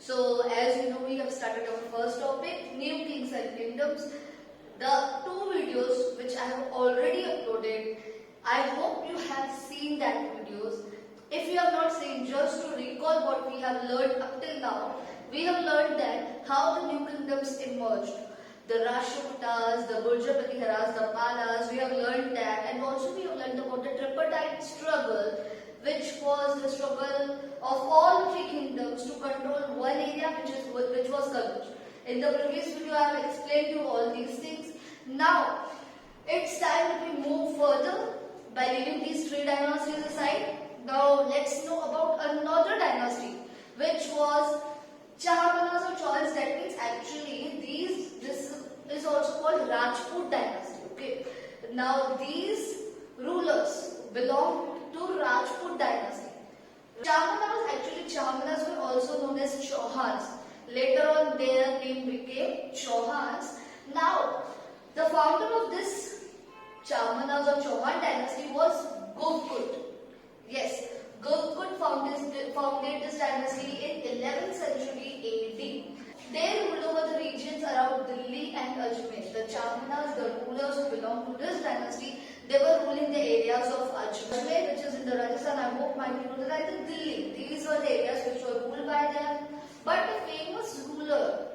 So as you know, we have started our first topic, new kings and kingdoms. The two videos which I have already uploaded, I hope you have seen that videos. If you have not seen, just to recall what we have learned up till now, we have learned that how the new kingdoms emerged. The Rashtrakutas, the Gurjar-Pratiharas, the Palas, we have learned that, and also we have learned about the tripartite struggle, which was the struggle of all three kingdoms to control one area which was Kutch. In the previous video I have explained you all these things. Now it's time that we move further by leaving these three dynasties aside. Now let's know about another dynasty, which was Chahamanas or Chols. That means actually this is also called Rajput dynasty. Okay. Now these rulers belong to Rajput dynasty. Chahamanas were also known as Chauhans. Later on their name became Chauhans. Now the founder of this Chahamanas or Chauhan dynasty was Gurkut. Yes, Gurkut founded this dynasty in 11th century AD. They ruled over the regions around Delhi and Ajmer. The Chahamanas, the rulers who belong to this dynasty, they were ruling the areas of Ajmer, which is in the Rajasthan. I hope my people know that, and Delhi. These were the areas which were ruled by them. But the famous ruler,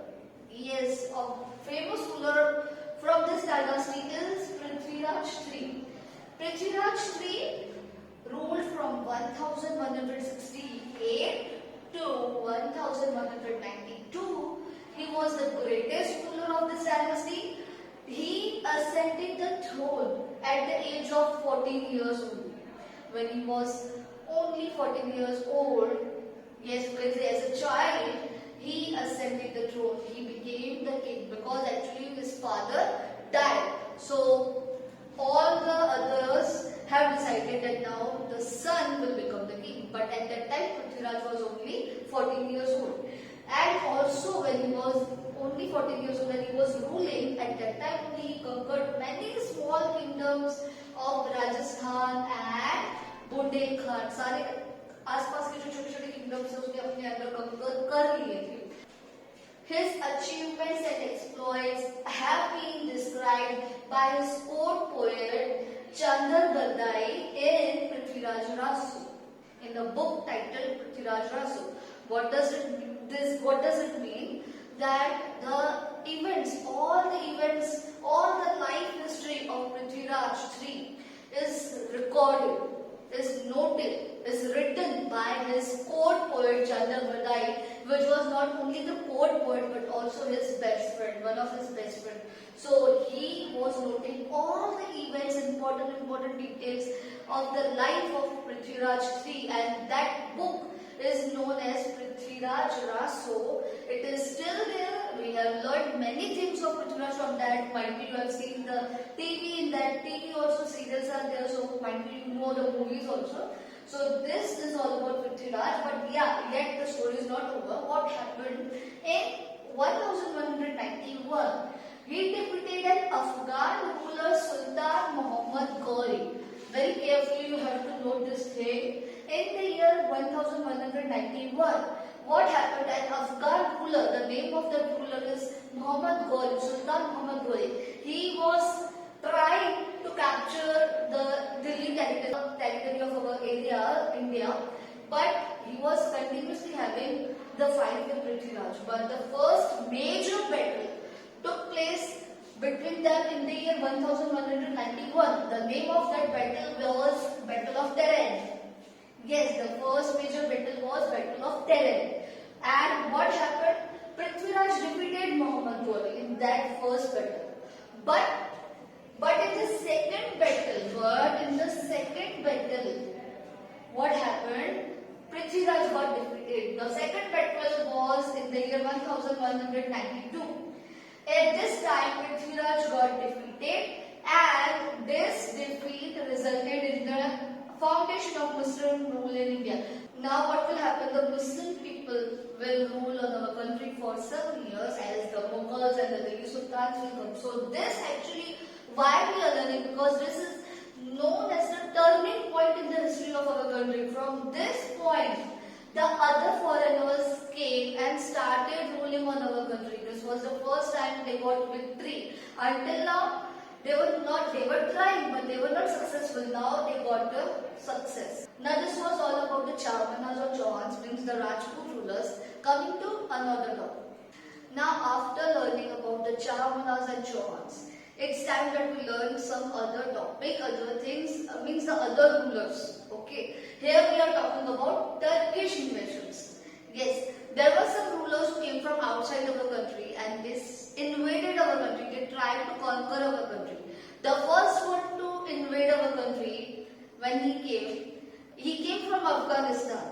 yes, a famous ruler from this dynasty is Prithviraj III. Prithviraj III ruled from 1168 to 1192. He was the greatest ruler of this dynasty. He ascended the throne at the age of 14 years old. When he was only 14 years old, yes, you can say as a child, he ascended the throne. He became the king because actually his father died. So all the others have decided that now the son will become the king. But at that time, Prithviraj was only 14 years old. And also when he was only 14 years old and he was ruling, at that time he conquered many small kingdoms of Rajasthan and Bundelkhand. सारे आसपास के जो छोटे-छोटे kingdoms हैं उसने अपने अंदर conquer कर लिए थे. His achievements and exploits have been described by his court poet Chandar Bardai in Prithviraj Rasu, in the book titled Prithviraj Rasu. What does it mean? That the events, all the life history of Prithviraj III is recorded, is noted, is written by his court poet Chandar Bardai, which was not only the court poet but also his best friend, one of his best friends. So he was noting all the events, important details of the life of Prithviraj III, and that book is known as Prithviraj Rasu. It is still there. We have learned many things of Prithviraj from that. Might be you have seen the TV, in that TV also serials are there, so might be you know the movies also. So this is all about Prithviraj, but yeah, yet the story is not over. What happened in 1191? He defeated an Afghan ruler, Sultan Muhammad Ghori. Very carefully you have to note this thing. In the year 1191, what happened? An Afghan ruler, the name of the ruler is Muhammad Ghori, Sultan Muhammad Ghori. He was trying to capture the Delhi territory of our area, India, but he was continuously having the fight with Prithviraj. But the first major battle took place between them in the year 1191. The name of that battle was Battle of Teren. Yes, the first major battle was Battle of Teren. And what happened? Prithviraj defeated Muhammad Ghori in that first battle. But in the second battle, what happened? Prithviraj got defeated. The second battle was in the year 1192. At this time, Prithviraj got defeated, and this defeat resulted in the foundation of Muslim rule in India. Now what will happen? The Muslim people will rule on our country for some years as the Mughals and the Delhi Sultans will come. So this actually, why we are learning? Because this is known as the turning point in the history of our country. From this point, the other foreigners came and started was the first time they got victory. Until now, they were trying, but they were not successful. Now they got the success. Now this was all about the Charmanas or Chauhans, means the Rajput rulers. Coming to another topic. Now after learning about the Charmanas and Chauhans, it's time that we learn some other topic, other things, means the other rulers. Okay, here we are talking about Turkish invasions. Yes, there were some rulers who came from outside our country and they invaded our country. They tried to conquer our country. The first one to invade our country, when he came from Afghanistan.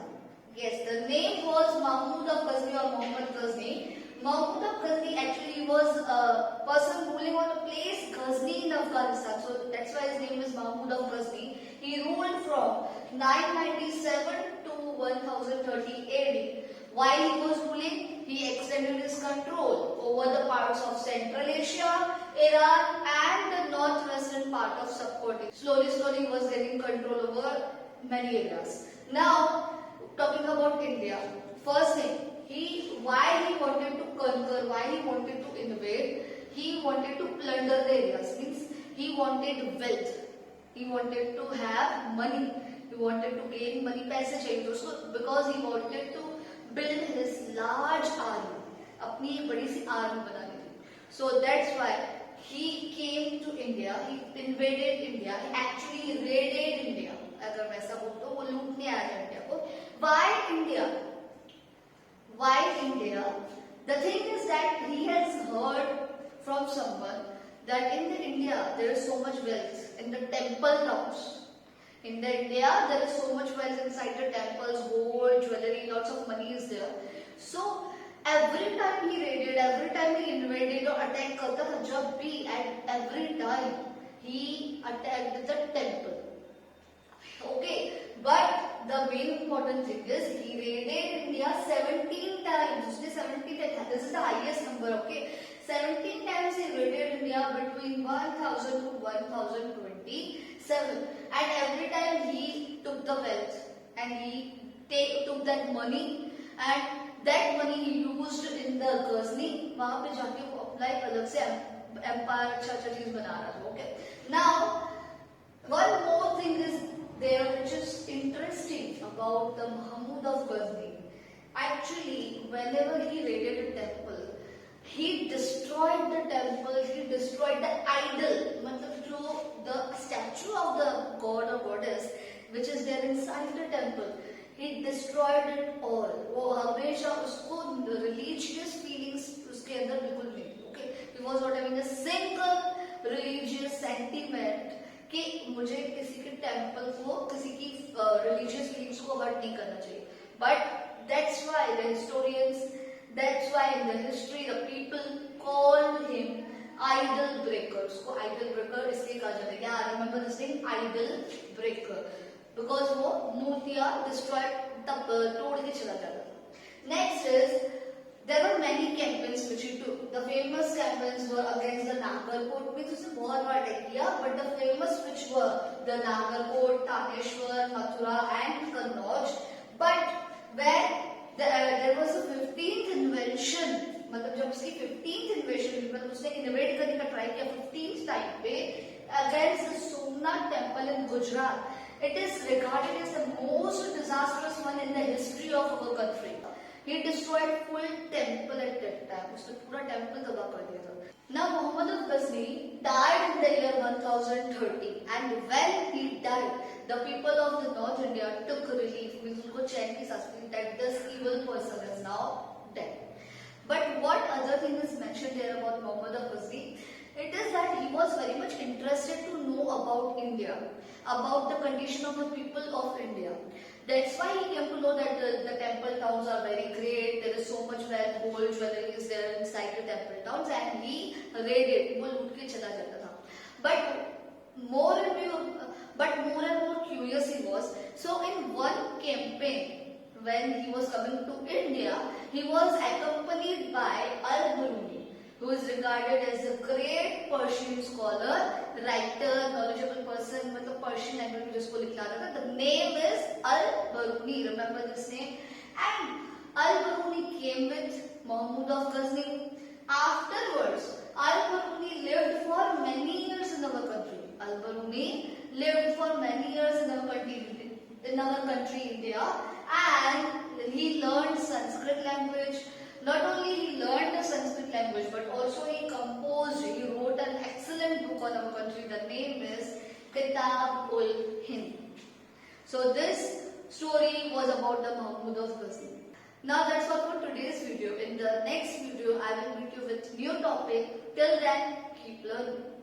Yes, the name was Mahmud of Ghazni or Muhammad Ghazni. Mahmud of Ghazni actually was a person ruling on a place Ghazni in Afghanistan. So that's why his name is Mahmud of Ghazni. He ruled from 997 to 1030 AD. While he was ruling, he extended his control over the parts of Central Asia, Iran and the northwestern part of Subcontinent. Slowly he was getting control over many areas. Now, talking about India, first thing, why he wanted to conquer, why he wanted to invade, he wanted to plunder the areas, means he wanted wealth, he wanted to have money, he wanted to gain money, paise chahiye usko, because he wanted to build his large army, अपनी एक बड़ी सी army बनानी थी. So that's why he came to India, he invaded India, he actually raided India. अगर मैं ऐसा बोलूं तो वो लूटने आया था इंडिया को. Why India? Why India? The thing is that he has heard from someone that in the India there is so much wealth in the temple towns. In the India there is so much wealth inside the temples, gold, jewelry, lots of money is there. So every time he raided, every time he invaded or attacked करता था, जब भी and every time he attacked the temple. Okay, but the main important thing is he raided India 17 times. Usne 17 times. This is the highest number. Okay, 17 times he raided India between 1000 to 1027, and every time he took the wealth and he took that money, and that money he used in the Ghazni. वहाँ पे जाके वो apply अलग से empire अच्छा चीज बना रहा था. Okay, now one more thing is there which is interesting about the Mahmud of Ghazni. Actually, whenever he raided a temple, he destroyed the temple, he destroyed the idol, मतलब जो the statue of the god or goddess which is there inside the temple, he destroyed it all. वो हमेशा उसको religious feelings उसके अंदर बिल्कुल नहीं. Okay, he was not having a single religious sentiment कि मुझे किसी के टेम्पल को, किसी की रिलीजियस फीलिंग्स को हर्ट नहीं करना चाहिए. But that's why the historians, that's why in the history the people called him idol breaker. उसको आइडल ब्रेकर इसलिए कहा जाता है. क्या remember this thing, idol breaker, because वो मूर्तियां डिस्ट्रॉय तोड़ के चला जाता था. Next is there were many campaigns which he took. The famous campaigns were against the Nagarkot, means उसने बहुत बार अटैक किया, but the famous which were the Nagarkot, Taneshwar, Mathura and Kannauj. But when there was a 15th invasion, मतलब जब उसकी 15th invasion, मतलब उसने invade करने का try किया 15th time पे against the Somnath temple in Gujarat. It is regarded as the most disastrous one in the history of our country. He destroyed full temple at that time. उसने पूरा temple तबाह कर दिया था. Now Muhammad of Ghazni died in the year 1030, and when he died, the people of the North India took relief. means उनको चैन की सांस ली that this evil person is now dead. But what other thing is mentioned here about Muhammad of Ghazni? It is that he was very much interested to know about India, about the condition of the people of India. That's why he came to know that the temple towns are very great. There is so much wealth, gold, jewelry is there inside the temple towns, and he raided. वो लूट के चला जाता था. But more and more curious he was. So in one campaign, when he was coming to India, he was accompanied by Al-Biruni, who is regarded as a great Persian scholar, writer, knowledgeable person, मतलब Persian language में जिसको लिखलाता था. The name is Al-Biruni. Remember this name. And Al-Biruni came with Mahmud of Ghazni. Afterwards, Al-Biruni lived for many years in our country. Al-Biruni lived for many years in our country India, and he learned Sanskrit language. Not only he learned the Sanskrit language, but also he wrote an excellent book on our country. The name is Kitab-ul-Hind. So this story was about the Mahmud of Ghazni. Now that's all for today's video. In the next video, I will meet you with new topic. Till then, keep learning.